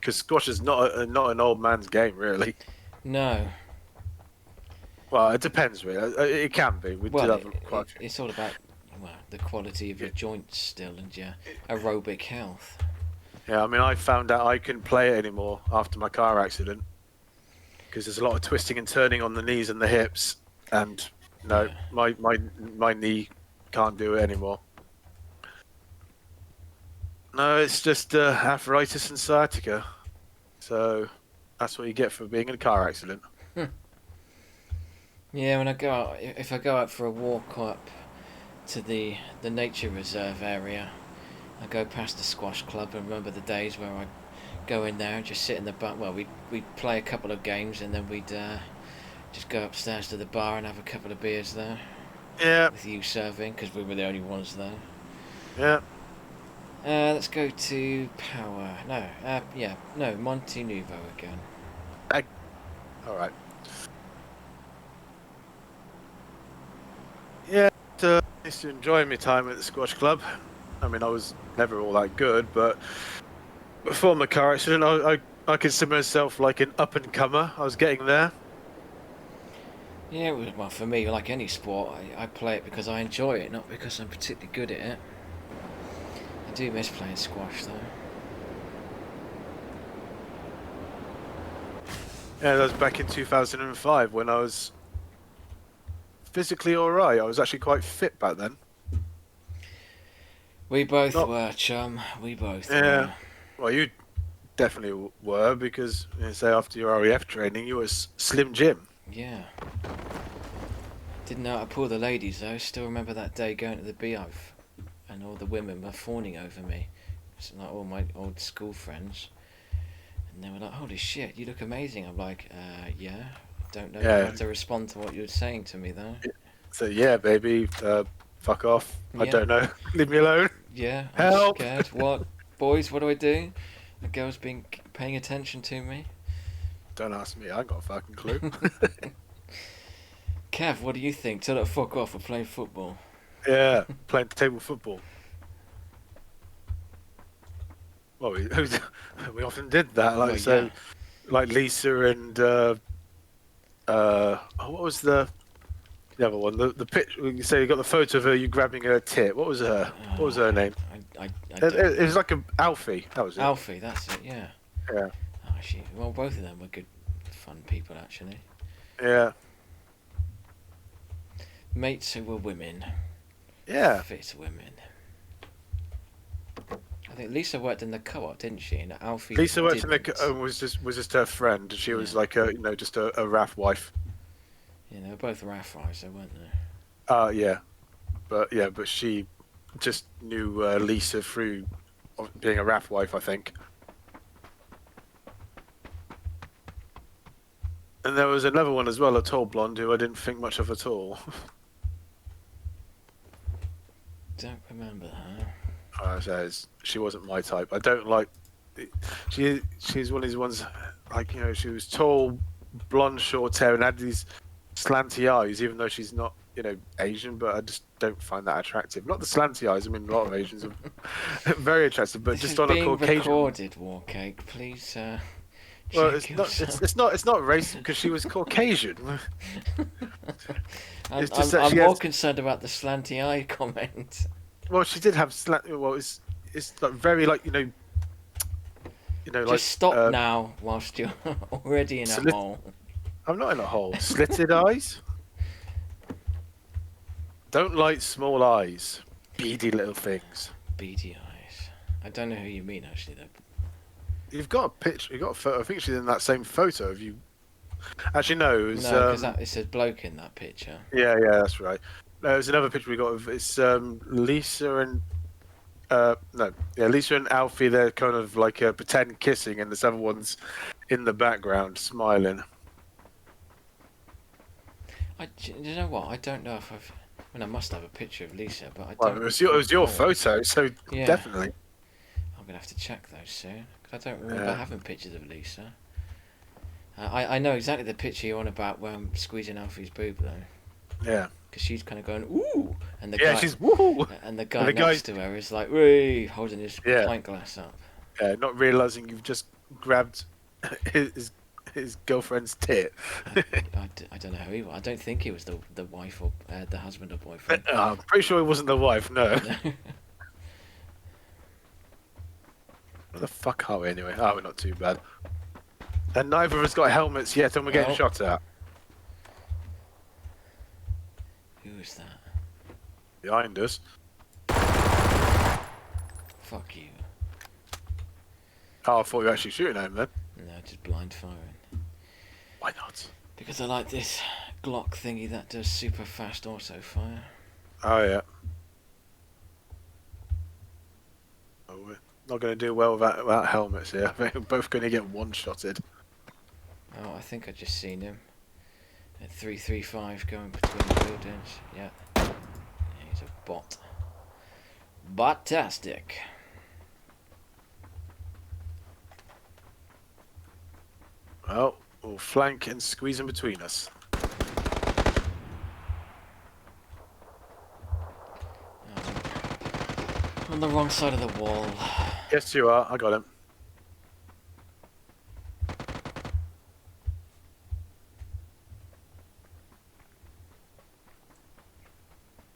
because squash is not an old man's game, really. No. Well, it depends, really. It can be. We did Well, have quite a few. it's all about the quality of your Yeah. joints still and your aerobic health. Yeah, I mean, I found out I couldn't play it anymore after my car accident because there's a lot of twisting and turning on the knees and the hips, and no, Yeah. my knee can't do it anymore. No, it's just arthritis and sciatica. So that's what you get for being in a car accident. Yeah, when I go out, if I go out for a walk up to the nature reserve area, I go past the squash club and remember the days where I go in there and just sit in the bar. Well, we'd play a couple of games and then we'd just go upstairs to the bar and have a couple of beers there Yeah, with you serving because we were the only ones there. yeah. Let's go to Power. No, yeah, no, Monte Nuvo again. All right. Yeah, I used to enjoy my time at the squash club. I mean, I was never all that good, but before my car accident, I consider myself like an up and comer. I was getting there. Yeah, well, for me, like any sport, I play it because I enjoy it, not because I'm particularly good at it. I do miss playing squash, though. Yeah, that was back in 2005 when I was physically all right. I was actually quite fit back then. We both Not, were, chum. We both yeah. were. Well, you definitely were because, say, after your REF training, you was Slim Jim. Yeah. Didn't know how to pull the ladies, though. Still remember that day going to the beehive and all the women were fawning over me. It's like all my old school friends. And they were like, holy shit, you look amazing. I'm like, yeah. Don't know Yeah. how to respond to what you're saying to me, though. So yeah, baby, fuck off. I Yeah. don't know. Leave me alone. Yeah, I'm Help. scared. What? Boys, what do I do? The girl's been paying attention to me. Don't ask me. I ain't got a fucking clue. Kev, what do you think? Tell her to fuck off for playing football. Yeah, playing table football. Well, we often did that. Like Well, so, yeah. like Lisa and what was the other one? The pitch. You say you got the photo of her. You grabbing her tit. What was her? What was her name? I It, don't it know. was like a Alfie. That was it. Alfie, that's it, yeah. Yeah. Oh, well, both of them were good, fun people, actually. Yeah. Mates who were women. Yeah. Fit women. I think Lisa worked in the co-op, didn't she? And Alfie Lisa worked in didn't. the was just her friend. She was Yeah. like a just a RAF wife. Yeah, they were both RAF wives, though, weren't they? Yeah, but she just knew Lisa through being a RAF wife, I think. And there was another one as well, a tall blonde who I didn't think much of at all. Don't remember her. She wasn't my type. I don't like. She's one of these ones, like she was tall, blonde, short hair, and had these slanty eyes. Even though she's not, Asian, but I just don't find that attractive. Not the slanty eyes. I mean, a lot of Asians are very attractive, but This just is on a being Caucasian. recorded, Warcake. Please, Well, check it's yourself. it's not racist because she was Caucasian. I'm, It's just I'm, that I'm she more has. concerned about the slanty eye comment. Well, she did have slant. Well, it's like very like like Just stop now whilst you're already in a slit- hole. I'm not in a hole. Slitted eyes. Don't like small eyes. Beady little things. Beady eyes. I don't know who you mean, actually, though. You've got a picture. You've got a photo. I think she's in that same photo of you. Actually, no. It was, No, because it's a bloke in that picture. yeah, that's right. No, there's another picture we got of it's Lisa and Lisa and Alfie. They're kind of like pretend kissing, and this other one's in the background smiling. You know what? I don't know if I've. I mean, I must have a picture of Lisa, but I Well, don't. it was your recall. photo, so Yeah. definitely. I'm gonna have to check those soon because I don't remember Yeah. having pictures of Lisa. I know exactly the picture you're on about where I'm squeezing Alfie's boob though, Yeah. because she's kind of going ooh, and the Yeah, guy she's woohoo. and the guy the next to her is like, "Wee," holding his Yeah. pint glass up. Not realizing you've just grabbed his his girlfriend's tit. I don't know who he was. I don't think he was the wife or the husband or boyfriend. I'm pretty sure it wasn't the wife. No. No. Where the fuck are we anyway? Oh, we're not too bad. And neither of us got helmets yet, and we're getting Oh. shot at. Who is that? Behind us. Fuck you. Oh, I thought you were actually shooting at him then. No, just blind firing. Why not? Because I like this Glock thingy that does super fast auto fire. Oh, yeah. Oh, we're not going to do well without helmets here. I think we're both going to get one-shotted. Oh, I think I just seen him. At 335 going between the buildings. Yeah. He's a bot. Botastic. Well, we'll flank and squeeze in between us. On the wrong side of the wall. Yes, you are. I got him.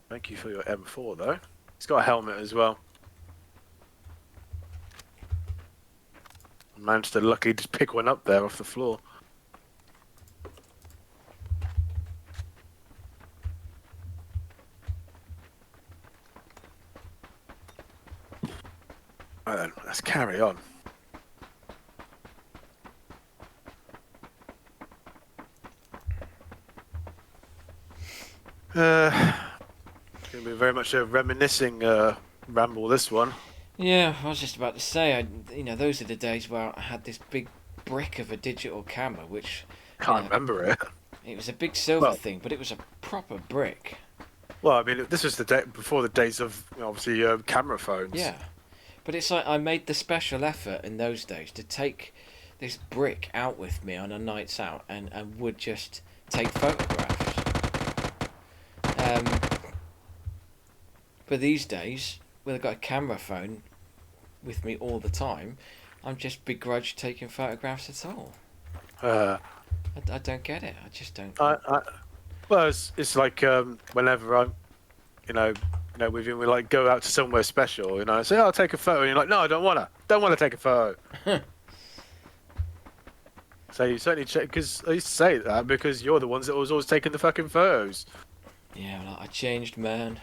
Thank you for your M4, though. He's got a helmet as well. Managed to luckily just pick one up there off the floor. Right then, let's carry on. It's going to be very much a reminiscing ramble, this one. Yeah, I was just about to say, those are the days where I had this big brick of a digital camera, which Can't remember it. it was a big silver Well- thing, but it was a proper brick. Well, I mean, this was the day before the days of, obviously, camera phones. Yeah, but it's like I made the special effort in those days to take this brick out with me on a nights out and would just take photographs. But these days, when I've got a camera phone with me all the time, I'm just begrudged taking photographs at all. I don't get it. I just don't. Well, it's like whenever I'm, with you, we like go out to somewhere special, say, I'll take a photo, and you're like, no, I don't wanna take a photo. So you certainly check, because I used to say that because you're the ones that was always taking the fucking photos. Yeah, well, I changed, man.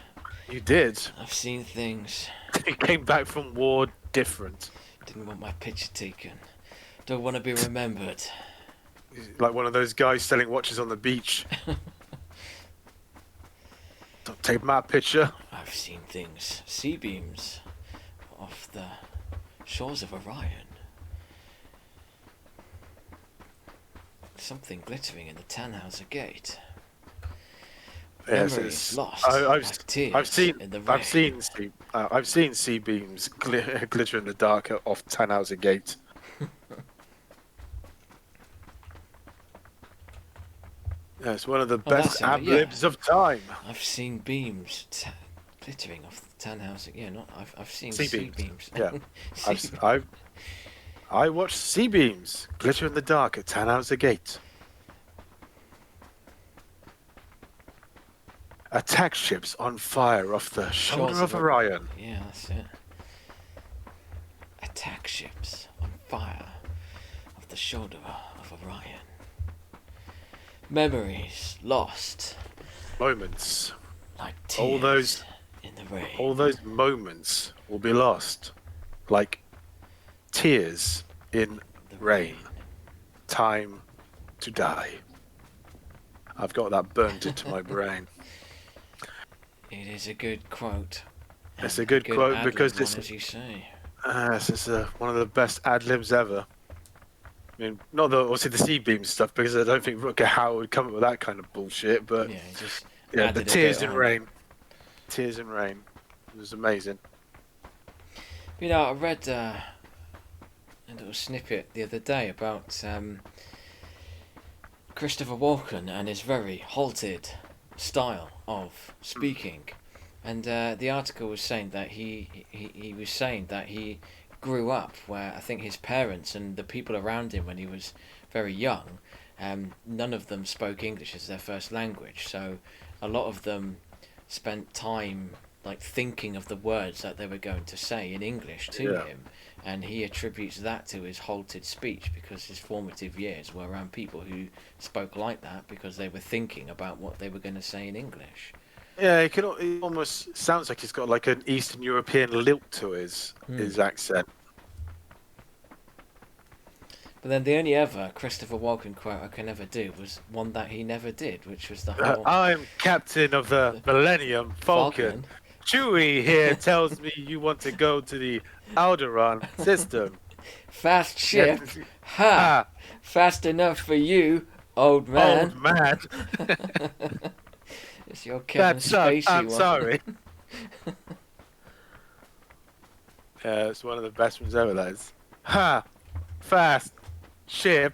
You did. I've seen things. You came back from war different. Didn't want my picture taken. Don't want to be remembered. Like one of those guys selling watches on the beach. Don't take my picture. I've seen things. Sea beams off the shores of Orion. Something glittering in the Tannhauser Gate. Yes, Memories lost. Like tears in the rain. I've seen sea beams glitter in the dark off Tannhauser Gate. Yeah, it's one of the best that's it, ad-libs of time. I've seen beams glittering off the Tannhauser. Yeah, I've seen Sea sea beams. beams. Yeah, I watched sea beams glitter in the dark at Tannhauser Gate. Attack ships on fire off the shoulder of Orion. Yeah, that's it. Attack ships on fire off the shoulder of Orion. Memories lost. Moments. Like All tears those- in the rain. All those moments will be lost. Like tears in The rain. Time to die. I've got that burnt into my brain. It is a good quote. It's and a good quote ad-lib because one, it's- as you say. This is one of the best ad-libs ever. I mean, not the obviously the sea beam stuff, because I don't think Rutger Hauer would come up with that kind of bullshit, but Yeah, just yeah, added the a tears bit in on. rain. Tears in rain. It was amazing. I read a little snippet the other day about Christopher Walken and his very halted style of speaking, and the article was saying that he was saying that he grew up where I think his parents and the people around him when he was very young, none of them spoke English as their first language. So a lot of them spent time like thinking of the words that they were going to say in English to Yeah. him, and he attributes that to his halted speech because his formative years were around people who spoke like that because they were thinking about what they were going to say in English. Yeah, he almost sounds like he's got like an Eastern European lilt to his accent. But then the only ever Christopher Walken quote I can ever do was one that he never did, which was the whole I'm captain of the Millennium Falcon. Falcon. Chewie here tells me you want to go to the Alderaan system. Fast ship, ha! Ah, Fast enough for you, old man. old man. It's your Kevin Spacey I'm one. sorry. Yeah, it's one of the best ones ever, that is. Ha! Fast ship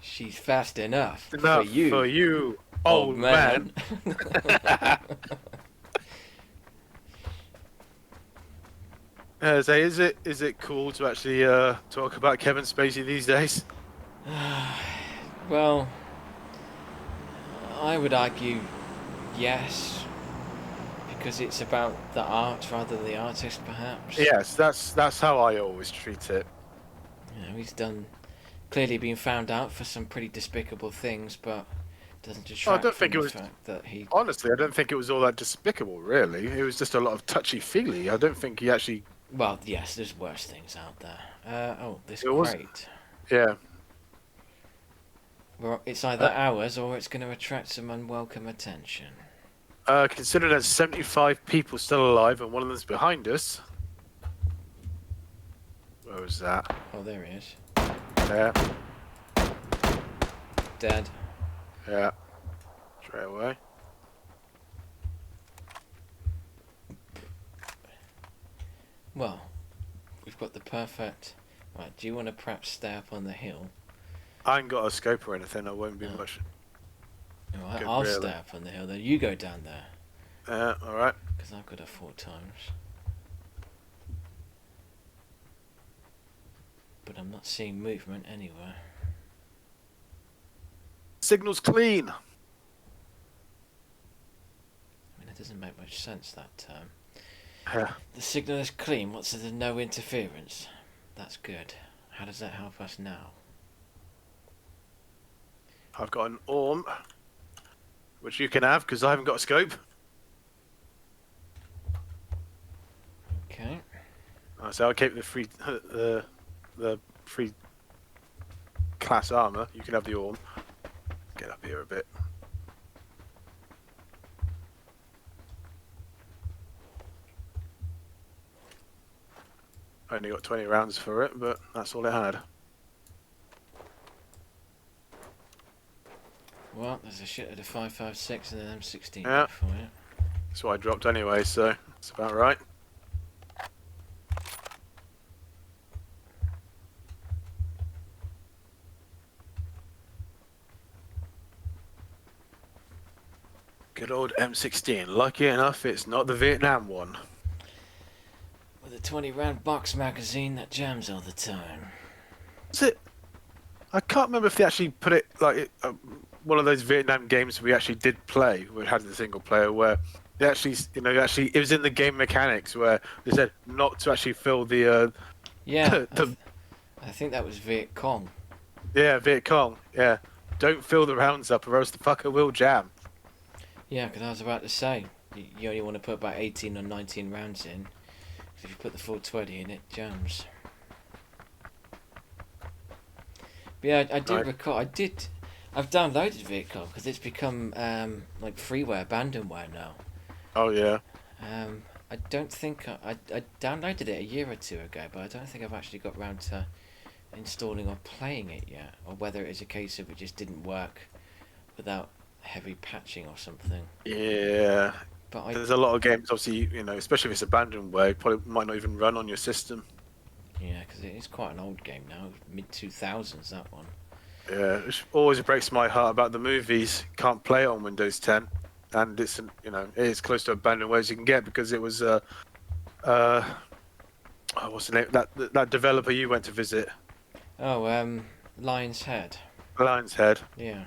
She's fast enough, enough for you, old man. So is it cool to actually talk about Kevin Spacey these days? Well, I would argue yes, because it's about the art rather than the artist, perhaps. Yes, that's how I always treat it. You know, he's clearly been found out for some pretty despicable things, but doesn't detract don't from think it the was- fact that he. Honestly, I don't think it was all that despicable, really. It was just a lot of touchy-feely. I don't think he actually... Well, yes, there's worse things out there. This It was- crate. Yeah. Well, it's either ours or it's going to attract some unwelcome attention. Considering there's 75 people still alive and one of them's behind us. Where was that? Oh, there he is. Yeah, Dead. yeah. Straight away. Well, we've got the perfect. Right, do you want to perhaps stay up on the hill? I ain't got a scope or anything. I won't be Oh. much. Alright, Good, I'll really. stay up on the hill, then you go down there, Alright. because I've got a 4 times. But I'm not seeing movement anywhere. Signal's clean. I mean, it doesn't make much sense, that term. Yeah. The signal is clean, what's there's no interference? That's good. How does that help us now? I've got an orm, which you can have because I haven't got a scope. Okay. So I'll keep the free the free class armor. You can have the orm. Get up here a bit. I only got 20 rounds for it, but that's all it had. Well, there's a shit of the 5.56 and an M16 Yeah. for you. That's what I dropped anyway, so it's about right. Good old M16. Lucky enough, it's not the Vietnam one. With a 20 round box magazine that jams all the time. Is it? I can't remember if they actually put it like one of those Vietnam games we actually did play. We had the single player where they actually, it was in the game mechanics where they said not to actually fill the Yeah, the I think that was Viet Cong. Viet Cong. Yeah, don't fill the rounds up or else the fucker will jam. Yeah, because I was about to say, you only want to put about 18 or 19 rounds in. 'Cause if you put the full 20 in, it jams. But yeah, I do Right. recall, I've downloaded Viet Cong because it's become like freeware, abandonware now. Oh yeah. I don't think I downloaded it a year or two ago, but I don't think I've actually got round to installing or playing it yet, or whether it is a case of it just didn't work without heavy patching or something. Yeah. But There's a lot of games, obviously, especially if it's abandonware, it probably might not even run on your system. yeah, because it is quite an old game now, mid 2000s that one. Yeah, it always breaks my heart about the movies. Can't play it on Windows 10, and it's it is close to abandonware as you can get because it was Oh, what's the name? That developer you went to visit, Oh, Lion's Head. Lion's Head, Yeah.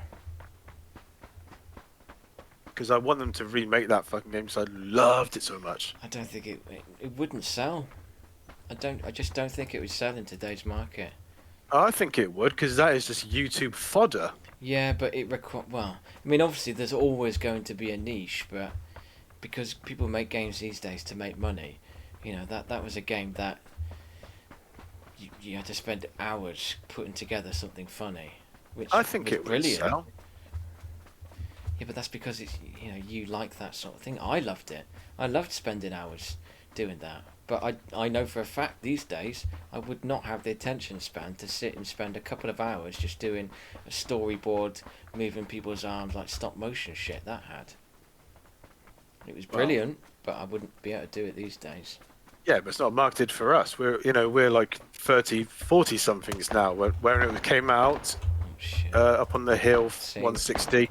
because I want them to remake that fucking game because I loved it so much. I don't think it wouldn't sell. I just don't think it would sell in today's market. I think it would, because that is just YouTube fodder. Yeah, but well, I mean, obviously there's always going to be a niche, but because people make games these days to make money, you know, that was a game that you had to spend hours putting together something funny, which I think was it would brilliant. sell. Yeah, but that's because it's, you know, you like that sort of thing. I loved it. I loved spending hours doing that. But I know for a fact these days I would not have the attention span to sit and spend a couple of hours just doing a storyboard, moving people's arms like stop motion shit. That had. It was brilliant, but I wouldn't be able to do it these days. Yeah, but it's not marketed for us. We're like 30, 40 somethings now. When it came out, Oh shit. up on the hill, See. 160.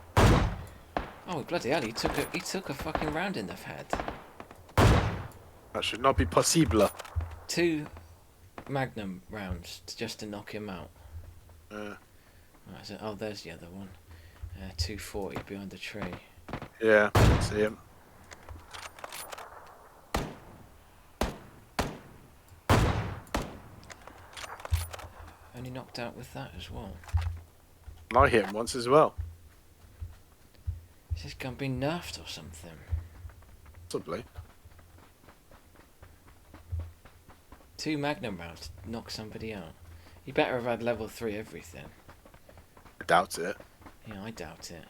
Oh bloody hell! He took a fucking round in the head. That should not be possible. 2 Magnum rounds just to knock him out. Right, so, oh, there's the other one. 240 behind the tree. Yeah, see him. Only knocked out with that as well. I hit him once as well. Is this gun being nerfed or something? Possibly. 2 Magnum rounds to knock somebody out. You better have had level 3 everything. I doubt it. Yeah, I doubt it.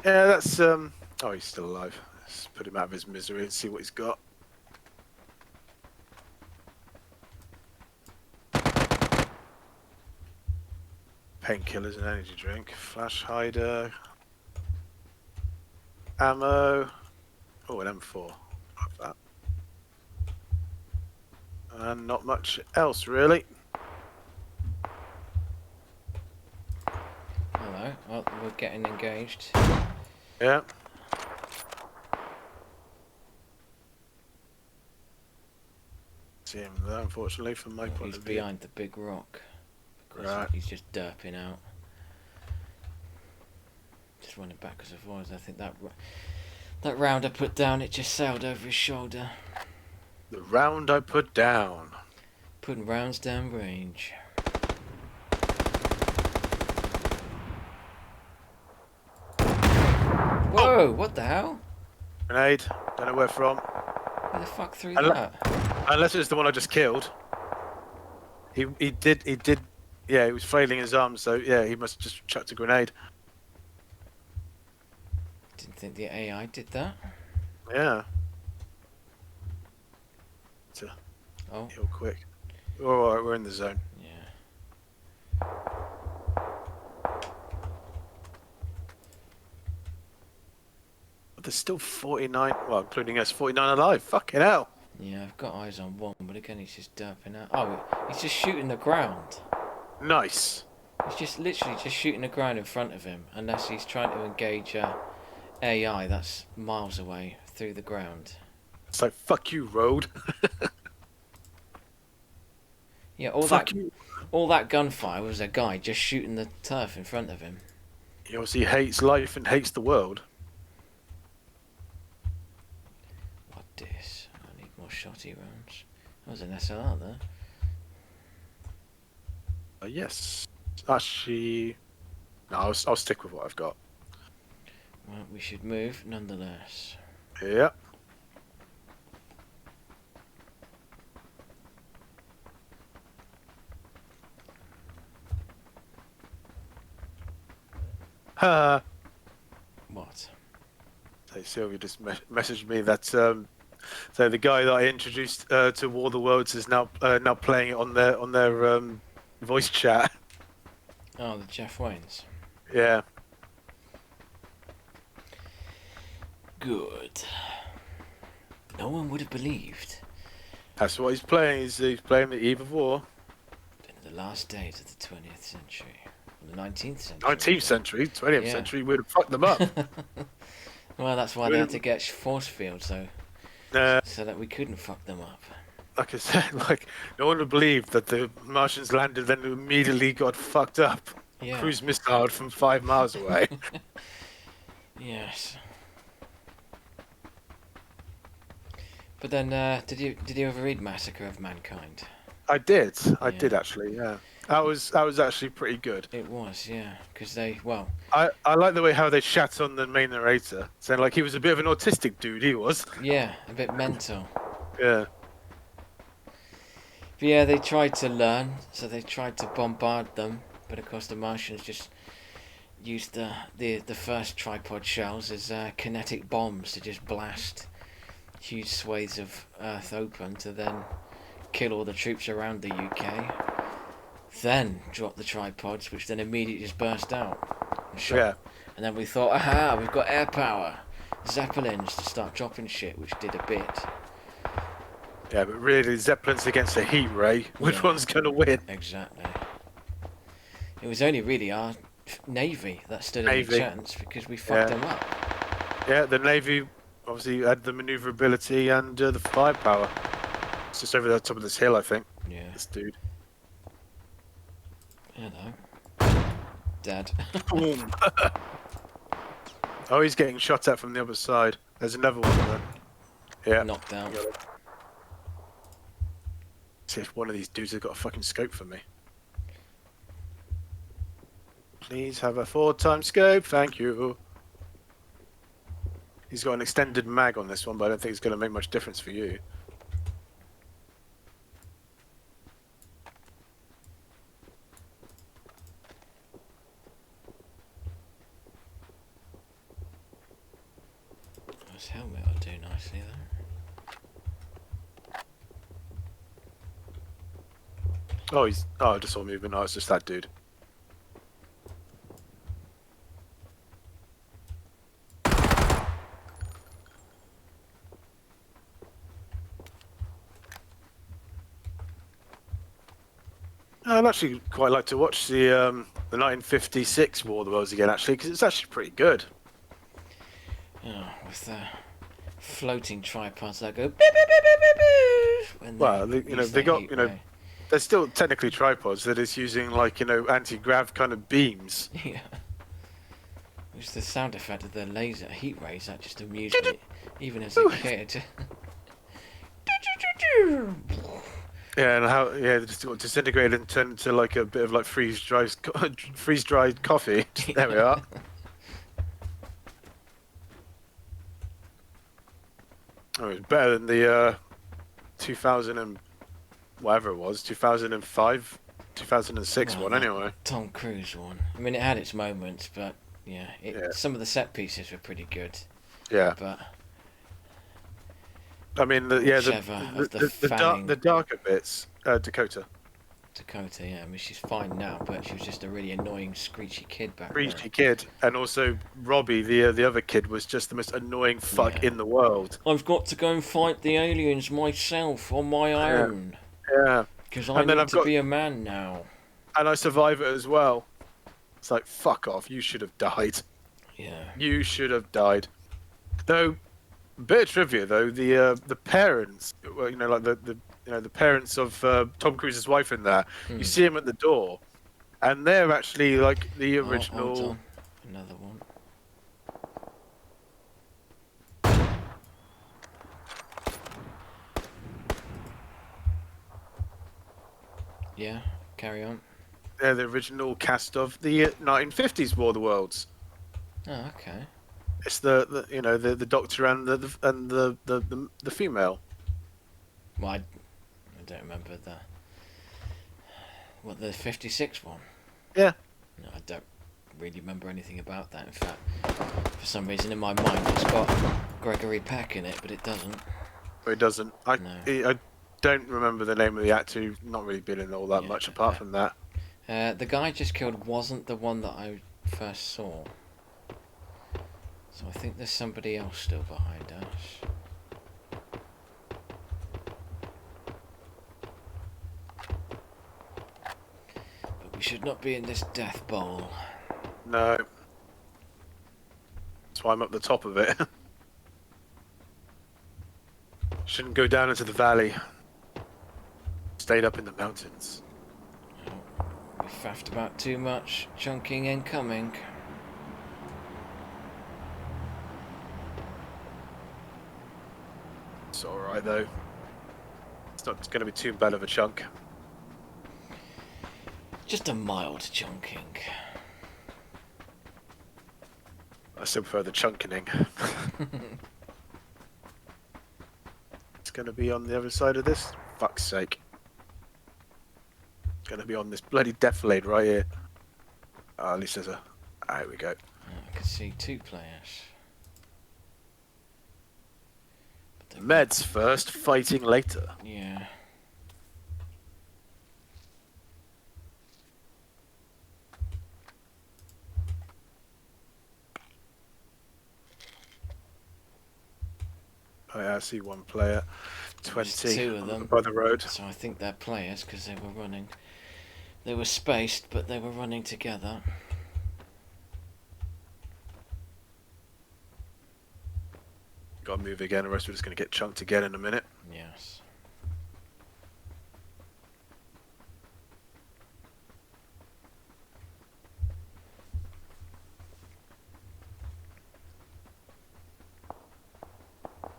Yeah, that's Oh, he's still alive. Let's put him out of his misery and see what he's got. Painkillers and energy drink, flash hider, ammo. Oh, an M4. Like that. And not much else really. Hello. Well, we're getting engaged. Yeah. See him there, unfortunately, from my point He's of view. behind the big rock. Right. He's just derping out. Just running backwards and forwards. I think that round I put down, it just sailed over his shoulder. The round I put down. Putting rounds down range. Whoa! What the hell? Grenade. Don't know where from. Who the fuck threw Unle- that? Unless it's the one I just killed. He did. Yeah, he was flailing his arms, so yeah, he must have just chucked a grenade. Didn't think the AI did that. Yeah. Oh. Heal quick. Alright, we're in the zone. Yeah. But there's still 49, well, including us, 49 alive. Fucking hell. Yeah, I've got eyes on one, but again, he's just derping out. Oh, he's just shooting the ground. Nice. He's just literally just shooting the ground in front of him, unless he's trying to engage AI that's miles away through the ground. It's like, fuck you, road. Yeah, Fuck you. all that gunfire was a guy just shooting the turf in front of him. He obviously hates life and hates the world. What this? I need more shotty rounds. That was an SLR there. Yes. Actually, no, I'll stick with what I've got. Well, we should move nonetheless. Yep. What? So Sylvia just messaged me that so the guy that I introduced to War of the Worlds is now playing it on their voice chat. Oh, the Jeff Waynes. Yeah. Good. No one would have believed. That's what he's playing. He's playing the Eve of War. In the last days of the 20th century. The 19th century. 19th century, 20th Yeah. century, we'd have fucked them up. Well, that's why they had to get force fields, though. so that we couldn't fuck them up. Like I said, like no one would believe that the Martians landed, then immediately got fucked up, Yeah. cruise missile from 5 miles away. Yes. But then, did you ever read Massacre of Mankind? I did Yeah. actually, yeah. That was actually pretty good. It was, yeah, because I like the way how they shat on the main narrator, saying like he was a bit of an autistic dude. He was. yeah, a bit mental. Yeah. But yeah, they tried to learn, so they tried to bombard them, but of course the Martians just used the first tripod shells as kinetic bombs to just blast huge swathes of Earth open to then kill all the troops around the UK. Then drop the tripods, which then immediately just burst out. And shot. Yeah. And then we thought, aha, we've got air power. Zeppelins to start dropping shit, which did a bit. Yeah, but really, Zeppelin's against a heat ray. Which Yeah. one's gonna win? Exactly. It was only really our Navy that stood any chance because we fucked them up. Yeah, the Navy obviously had the maneuverability and the firepower. It's just over the top of this hill, I think. Yeah. This dude. You know. Dead. Boom. Oh, he's getting shot at from the other side. There's another one there. Yeah. Knocked out. See if one of these dudes has got a fucking scope for me. Please have a 4x scope, thank you. He's got an extended mag on this one, but I don't think it's going to make much difference for you. His helmet will do nicely though. Oh, I just saw movement. Oh, it's just that dude. I'd actually quite like to watch the 1956 War of the Worlds again, actually, because it's actually pretty good. Oh, with the floating tripods that go beep, beep, beep, beep, beep, beep, when Well, they got, ray. they're still technically tripods. They're just using like anti-grav kind of beams. Yeah. Which the sound effect of the laser heat rays that just amused me, even as a kid. Yeah, and how they just got disintegrated and turned into like a bit of like freeze-dried coffee. There we are. Oh, it was better than the 2000 and whatever it was, 2005, 2006 Well, one that anyway. Tom Cruise one. I mean, it had its moments, but yeah, some of the set pieces were pretty good. Yeah. But I mean, the darker bits, Dakota. Dakota, yeah. I mean, she's fine now, but she was just a really annoying, screechy kid back Screechy then. kid, and also Robbie, the other kid, was just the most annoying fuck in the world. I've got to go and fight the aliens myself on my own. Yeah. Because I need to be a man now. And I survive it as well. It's like, fuck off, you should have died. Yeah. You should have died. Though, bit of trivia though, the parents, well, like the parents of Tom Cruise's wife in there, you see him at the door, and they're actually like the original. Hold on. Another one. Yeah, carry on. They're the original cast of the 1950s War of the Worlds. Oh, okay. It's the doctor and the female. Well, I don't remember the 56 one. Yeah. No, I don't really remember anything about that. In fact, for some reason in my mind it's got Gregory Peck in it, but it doesn't. But it doesn't. I No. I don't remember the name of the actor. Who's not really been in all that much apart from that. The guy just killed wasn't the one that I first saw. So I think there's somebody else still behind us. But we should not be in this death bowl. No. That's why I'm up the top of it. Shouldn't go down into the valley. Stayed up in the mountains. We faffed about too much. Chunking incoming. It's alright though. It's not going to be too bad of a chunk. Just a mild chunking. I still prefer the chunkening. It's going to be on the other side of this? Fuck's sake. It's going to be on this bloody defilade right here. Oh, at least there's a... Ah, here we go. I can see 2 players. But Meds first, fighting later. yeah. Oh yeah, I see one player. 20 There's 2 of them. by the road. So I think they're players because they were running. They were spaced, but they were running together. Gotta move again, the rest we're just gonna get chunked again in a minute. Yes.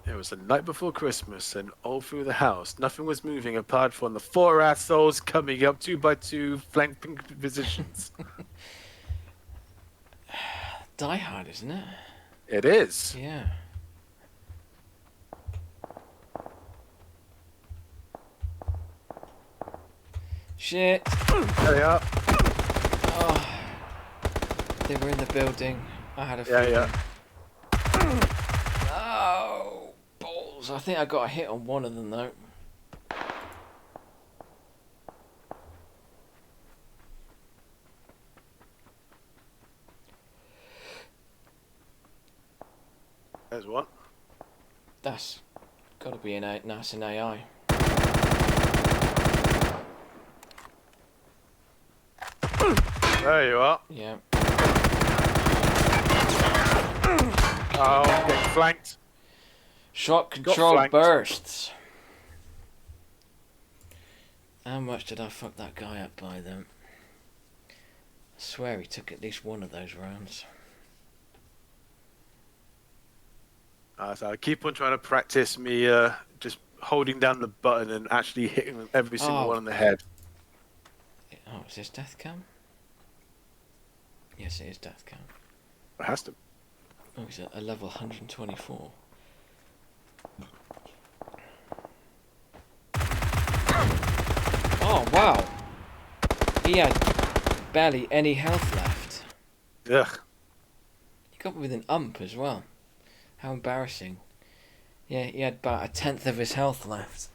It was the night before Christmas, and all through the house, nothing was moving apart from the 4 assholes coming up 2 by 2, flanking positions. Die Hard, isn't it? It is. Yeah. Shit. There they are. Oh. They were in the building. I had a Yeah, feeling. yeah. Oh, balls. I think I got a hit on one of them, though. There's one. That's got to be an nice an AI. There you are. Yeah. Oh, getting flanked. Shot Got control flanked. bursts. How much did I fuck that guy up by them? I swear he took at least one of those rounds. So I keep on trying to practice me just holding down the button and actually hitting every single Oh. one on the head. Oh, is this death cam? Yes, it is death cam. It has to. Oh, he's at a level 124. Oh, wow. He had barely any health left. Ugh. He got me with an ump as well. How embarrassing. Yeah, he had about 1/10 of his health left.